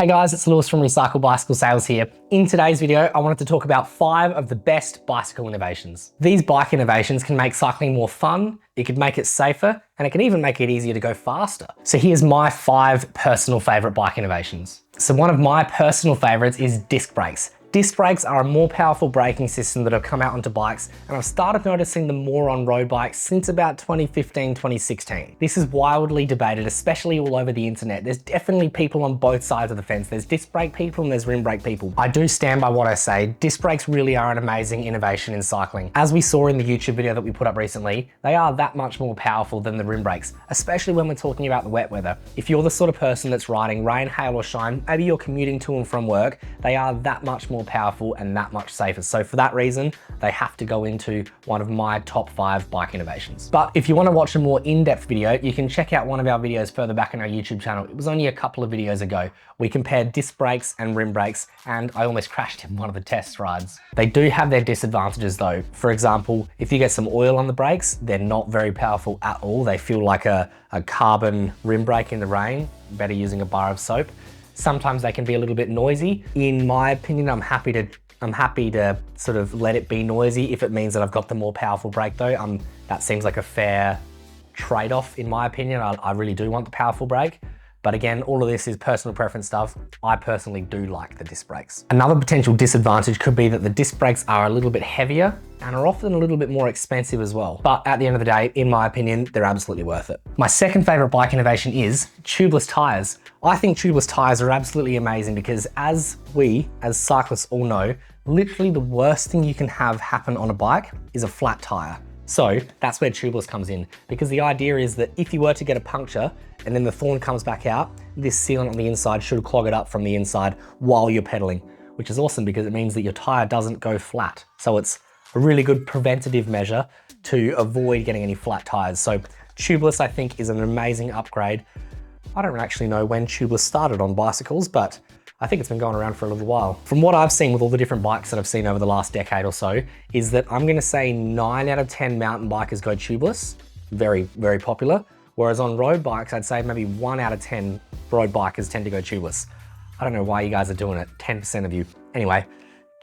Hey guys, it's Lewis from Recycle Bicycle Sales here. In today's video, I wanted to talk about 5 of the best bicycle innovations. These bike innovations can make cycling more fun, it could make it safer, and it can even make it easier to go faster. So here's my 5 personal favorite bike innovations. So one of my personal favorites is disc brakes. Disc brakes are a more powerful braking system that have come out onto bikes, and I've started noticing them more on road bikes since about 2015, 2016. This is wildly debated, especially all over the internet. There's definitely people on both sides of the fence. There's disc brake people and there's rim brake people. I do stand by what I say. Disc brakes really are an amazing innovation in cycling. As we saw in the YouTube video that we put up recently, they are that much more powerful than the rim brakes, especially when we're talking about the wet weather. If you're the sort of person that's riding rain, hail or shine, maybe you're commuting to and from work, they are that much more powerful and that much safer. So for that reason, they have to go into one of my top 5 bike innovations. But if you want to watch a more in-depth video, you can check out one of our videos further back on our YouTube channel. It was only a couple of videos ago. We compared disc brakes and rim brakes, and I almost crashed in one of the test rides. They do have their disadvantages though. For example, if you get some oil on the brakes, they're not very powerful at all. They feel like a carbon rim brake in the rain, better using a bar of soap. Sometimes they can be a little bit noisy. In my opinion, I'm happy to sort of let it be noisy if it means that I've got the more powerful brake though. That seems like a fair trade-off in my opinion. I really do want the powerful brake. But again, all of this is personal preference stuff. I personally do like the disc brakes. Another potential disadvantage could be that the disc brakes are a little bit heavier and are often a little bit more expensive as well. But at the end of the day, in my opinion, they're absolutely worth it. My second favorite bike innovation is Tubless Tires. I think Tubless Tires are absolutely amazing because as cyclists all know, literally the worst thing you can have happen on a bike is a flat tire. So that's where Tubless comes in, because the idea is that if you were to get a puncture and then the thorn comes back out, this sealant on the inside should clog it up from the inside while you're pedaling, which is awesome because it means that your tire doesn't go flat. So it's a really good preventative measure to avoid getting any flat tires. So Tubless, I think, is an amazing upgrade. I don't actually know when Tubless started on bicycles, but I think it's been going around for a little while. From what I've seen with all the different bikes that I've seen over the last decade or so, is that I'm gonna say 9 out of 10 mountain bikers go tubeless. Very, very popular. Whereas on road bikes, I'd say maybe 1 out of 10 road bikers tend to go tubeless. I don't know why you guys are doing it, 10% of you. Anyway,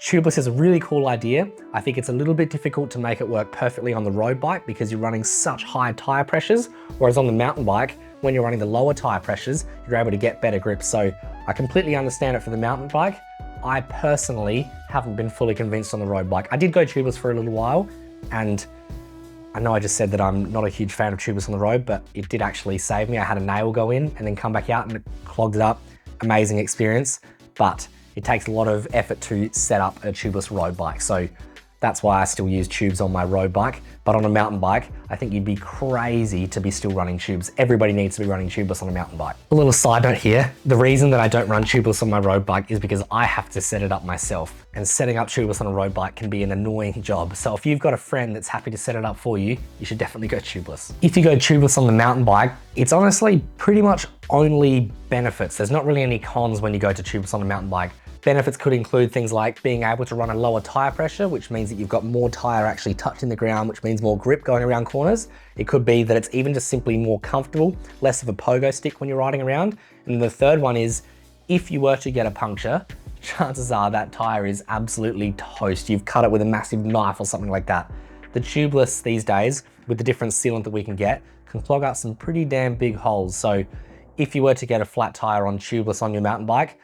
tubeless is a really cool idea. I think it's a little bit difficult to make it work perfectly on the road bike because you're running such high tire pressures, whereas on the mountain bike, when you're running the lower tire pressures, you're able to get better grip. So I completely understand it for the mountain bike. I personally haven't been fully convinced on the road bike. I did go tubeless for a little while, and I know I just said that I'm not a huge fan of tubeless on the road, but it did actually save me. I had a nail go in and then come back out and it clogged it up. Amazing experience, but it takes a lot of effort to set up a tubeless road bike. So that's why I still use tubes on my road bike. But on a mountain bike, I think you'd be crazy to be still running tubes. Everybody needs to be running tubeless on a mountain bike. A little side note here, the reason that I don't run tubeless on my road bike is because I have to set it up myself. And setting up tubeless on a road bike can be an annoying job. So if you've got a friend that's happy to set it up for you, you should definitely go tubeless. If you go tubeless on the mountain bike, it's honestly pretty much only benefits. There's not really any cons when you go to tubeless on a mountain bike. Benefits could include things like being able to run a lower tire pressure, which means that you've got more tire actually touching the ground, which means more grip going around corners. It could be that it's even just simply more comfortable, less of a pogo stick when you're riding around. And the third one is, if you were to get a puncture, chances are that tire is absolutely toast. You've cut it with a massive knife or something like that. The tubeless these days, with the different sealant that we can get, can clog up some pretty damn big holes. So if you were to get a flat tire on tubeless on your mountain bike,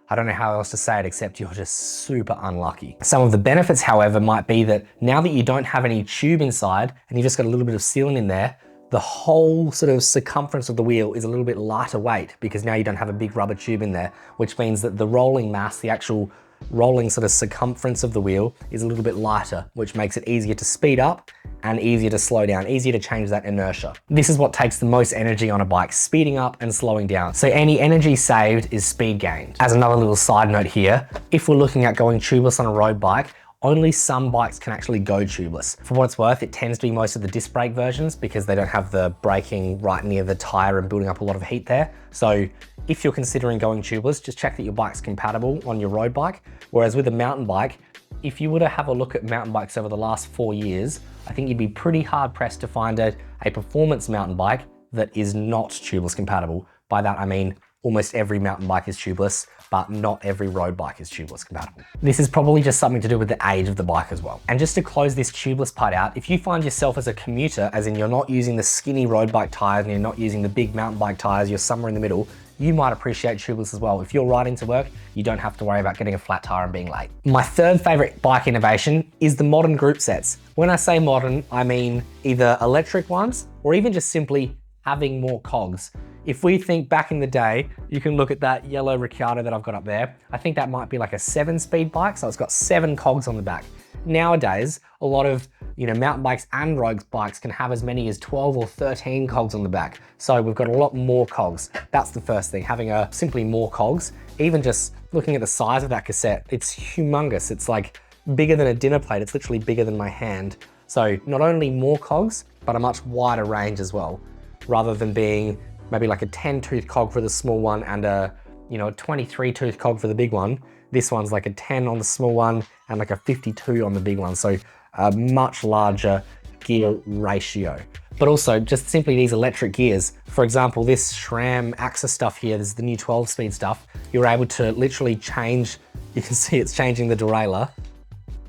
I don't know how else to say it except you're just super unlucky. Some of the benefits, however, might be that now that you don't have any tube inside and you've just got a little bit of sealant in there, the whole sort of circumference of the wheel is a little bit lighter weight because now you don't have a big rubber tube in there, which means that the rolling mass, the actual rolling sort of circumference of the wheel is a little bit lighter, which makes it easier to speed up and easier to slow down, easier to change that inertia. This is what takes the most energy on a bike, speeding up and slowing down. So any energy saved is speed gained. As another little side note here, if we're looking at going tubeless on a road bike, only some bikes can actually go tubeless. For what it's worth, it tends to be most of the disc brake versions because they don't have the braking right near the tire and building up a lot of heat there. So if you're considering going tubeless, just check that your bike's compatible on your road bike. Whereas with a mountain bike, if you were to have a look at mountain bikes over the last 4 years, I think you'd be pretty hard pressed to find a performance mountain bike that is not tubeless compatible. By that, I mean almost every mountain bike is tubeless, but not every road bike is tubeless compatible. This is probably just something to do with the age of the bike as well. And just to close this tubeless part out, if you find yourself as a commuter, as in you're not using the skinny road bike tires and you're not using the big mountain bike tires, you're somewhere in the middle, you might appreciate tubeless as well. If you're riding to work, you don't have to worry about getting a flat tire and being late. My third favorite bike innovation is the modern group sets. When I say modern, I mean either electric ones or even just simply having more cogs. If we think back in the day, you can look at that yellow Ricciardo that I've got up there. I think that might be like a 7-speed bike, so it's got 7 cogs on the back. Nowadays, a lot of mountain bikes and road bikes can have as many as 12 or 13 cogs on the back. So we've got a lot more cogs. That's the first thing, having simply more cogs. Even just looking at the size of that cassette, it's humongous. It's like bigger than a dinner plate. It's literally bigger than my hand. So not only more cogs, but a much wider range as well, rather than being maybe like a 10-tooth cog for the small one and a 23-tooth cog for the big one. This one's like a 10 on the small one and like a 52 on the big one. So a much larger gear ratio. But also just simply these electric gears. For example, this SRAM Axis stuff here, this is the new 12-speed stuff. You're able to literally change, you can see it's changing the derailleur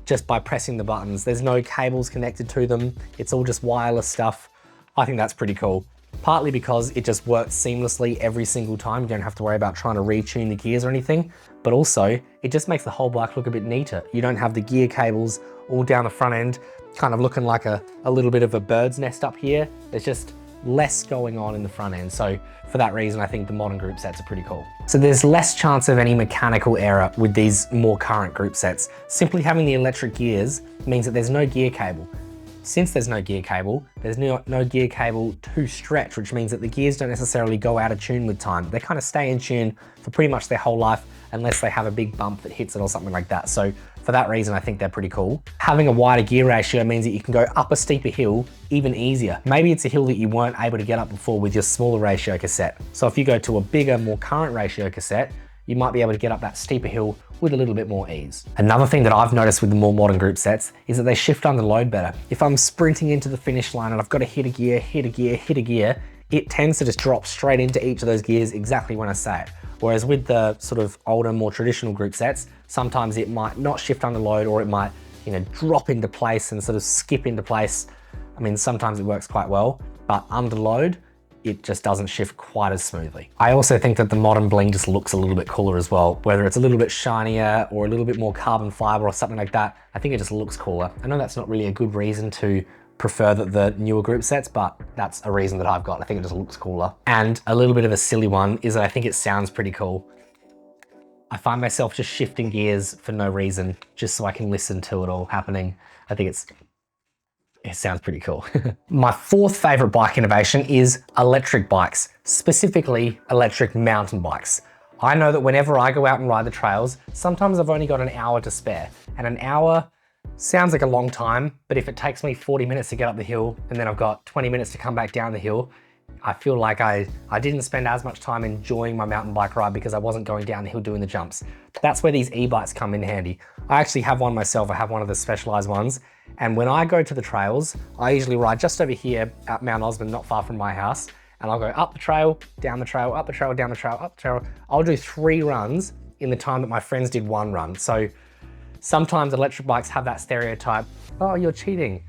just by pressing the buttons. There's no cables connected to them. It's all just wireless stuff. I think that's pretty cool. Partly because it just works seamlessly every single time. You don't have to worry about trying to retune the gears or anything, but also it just makes the whole bike look a bit neater. You don't have the gear cables all down the front end, kind of looking like a little bit of a bird's nest up here. There's just less going on in the front end. So for that reason, I think the modern group sets are pretty cool. So there's less chance of any mechanical error with these more current group sets. Simply having the electric gears means that there's no gear cable. Since there's no gear cable, there's no gear cable to stretch, which means that the gears don't necessarily go out of tune with time. They kind of stay in tune for pretty much their whole life, unless they have a big bump that hits it or something like that. So for that reason, I think they're pretty cool. Having a wider gear ratio means that you can go up a steeper hill even easier. Maybe it's a hill that you weren't able to get up before with your smaller ratio cassette. So if you go to a bigger, more current ratio cassette, you might be able to get up that steeper hill with a little bit more ease. Another thing that I've noticed with the more modern group sets is that they shift under load better. If I'm sprinting into the finish line and I've got to hit a gear, hit a gear, hit a gear, it tends to just drop straight into each of those gears exactly when I say it. Whereas with the sort of older, more traditional group sets, sometimes it might not shift under load, or it might, drop into place and sort of skip into place. I mean, sometimes it works quite well, but under load, it just doesn't shift quite as smoothly. I also think that the modern bling just looks a little bit cooler as well. Whether it's a little bit shinier or a little bit more carbon fiber or something like that, I think it just looks cooler. I know that's not really a good reason to prefer the newer group sets, but that's a reason that I've got. I think it just looks cooler. And a little bit of a silly one is that I think it sounds pretty cool. I find myself just shifting gears for no reason, just so I can listen to it all happening. I think it sounds pretty cool. My fourth favorite bike innovation is electric bikes, specifically electric mountain bikes. I know that whenever I go out and ride the trails, sometimes I've only got an hour to spare, and an hour sounds like a long time, but if it takes me 40 minutes to get up the hill and then I've got 20 minutes to come back down the hill, I feel like I didn't spend as much time enjoying my mountain bike ride because I wasn't going down the hill doing the jumps. That's where these e-bikes come in handy. I actually have one myself. I have one of the Specialized ones. And when I go to the trails, I usually ride just over here at Mount Osmond, not far from my house. And I'll go up the trail, down the trail, up the trail, down the trail, up the trail. I'll do 3 runs in the time that my friends did 1 run. So sometimes electric bikes have that stereotype, oh, you're cheating.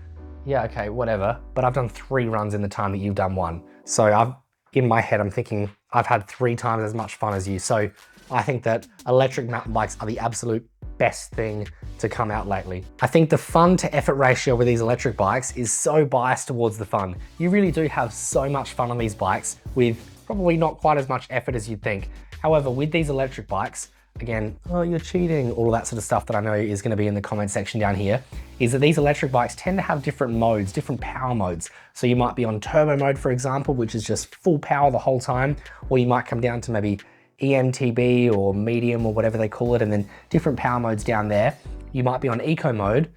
Yeah, okay, whatever. But I've done 3 runs in the time that you've done 1. So in my head, I'm thinking I've had 3 times as much fun as you. So I think that electric mountain bikes are the absolute best thing to come out lately. I think the fun to effort ratio with these electric bikes is so biased towards the fun. You really do have so much fun on these bikes with probably not quite as much effort as you'd think. However, with these electric bikes, again, oh, you're cheating, all that sort of stuff that I know is going to be in the comment section down here, is that these electric bikes tend to have different modes, different power modes. So you might be on turbo mode, for example, which is just full power the whole time, or you might come down to maybe EMTB or medium or whatever they call it, and then different power modes down there. You might be on eco mode,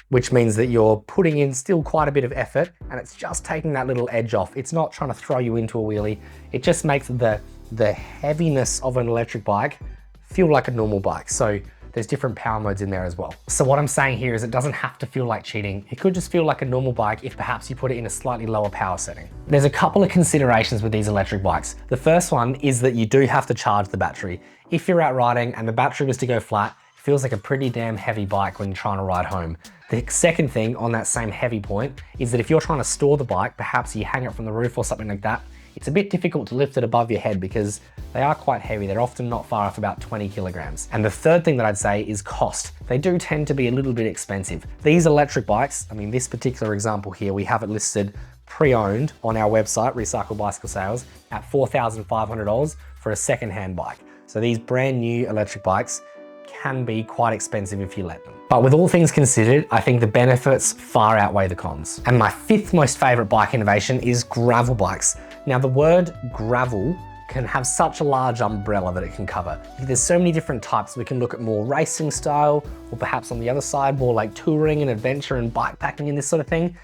which means that you're putting in still quite a bit of effort and it's just taking that little edge off. It's not trying to throw you into a wheelie. It just makes the heaviness of an electric bike feel like a normal bike. So there's different power modes in there as well. So what I'm saying here is it doesn't have to feel like cheating. It could just feel like a normal bike if perhaps you put it in a slightly lower power setting. There's a couple of considerations with these electric bikes. The first one is that you do have to charge the battery. If you're out riding and the battery was to go flat, it feels like a pretty damn heavy bike when you're trying to ride home. The second thing on that same heavy point is that if you're trying to store the bike, perhaps you hang it from the roof or something like that, it's a bit difficult to lift it above your head because they are quite heavy. They're often not far off about 20 kilograms. And the third thing that I'd say is cost. They do tend to be a little bit expensive. These electric bikes, I mean, this particular example here, we have it listed pre-owned on our website, Recycle Bicycle Sales, at $4,500 for a second-hand bike. So these brand new electric bikes can be quite expensive if you let them. But with all things considered, I think the benefits far outweigh the cons. And my fifth most favorite bike innovation is gravel bikes. Now the word gravel can have such a large umbrella that it can cover. There's so many different types. We can look at more racing style, or perhaps on the other side, more like touring and adventure and bikepacking and this sort of thing.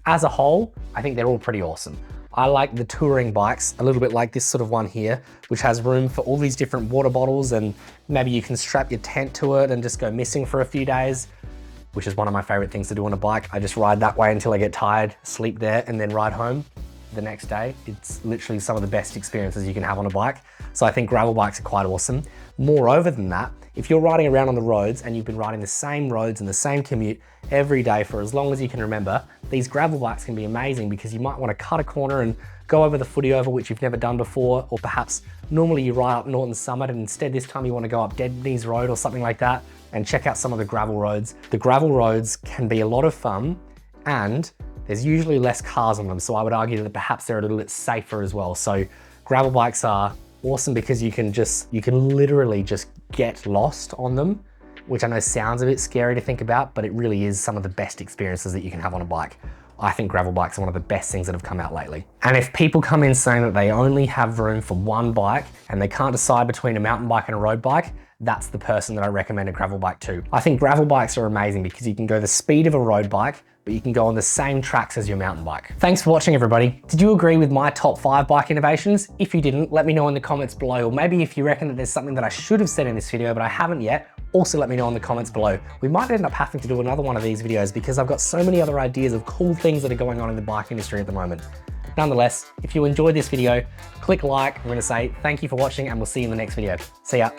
As a whole, I think they're all pretty awesome. I like the touring bikes, a little bit like this sort of one here, which has room for all these different water bottles, and maybe you can strap your tent to it and just go missing for a few days, which is one of my favorite things to do on a bike. I just ride that way until I get tired, sleep there, and then ride home the next day. It's literally some of the best experiences you can have on a bike. So I think gravel bikes are quite awesome. Moreover than that, if you're riding around on the roads and you've been riding the same roads and the same commute every day for as long as you can remember, these gravel bikes can be amazing because you might want to cut a corner and go over the footy oval, which you've never done before, or perhaps normally you ride up Norton Summit and instead this time you want to go up Dead Knees Road or something like that and check out some of the gravel roads. The gravel roads can be a lot of fun and there's usually less cars on them, so I would argue that perhaps they're a little bit safer as well. So gravel bikes are awesome because you can literally just get lost on them, which I know sounds a bit scary to think about, but it really is some of the best experiences that you can have on a bike. I think gravel bikes are one of the best things that have come out lately. And if people come in saying that they only have room for one bike and they can't decide between a mountain bike and a road bike, that's the person that I recommend a gravel bike to. I think gravel bikes are amazing because you can go the speed of a road bike, but you can go on the same tracks as your mountain bike. Thanks for watching, everybody. Did you agree with my top 5 bike innovations? If you didn't, let me know in the comments below, or maybe if you reckon that there's something that I should have said in this video, but I haven't yet, also let me know in the comments below. We might end up having to do another one of these videos because I've got so many other ideas of cool things that are going on in the bike industry at the moment. Nonetheless, if you enjoyed this video, click like. I'm gonna say thank you for watching and we'll see you in the next video. See ya.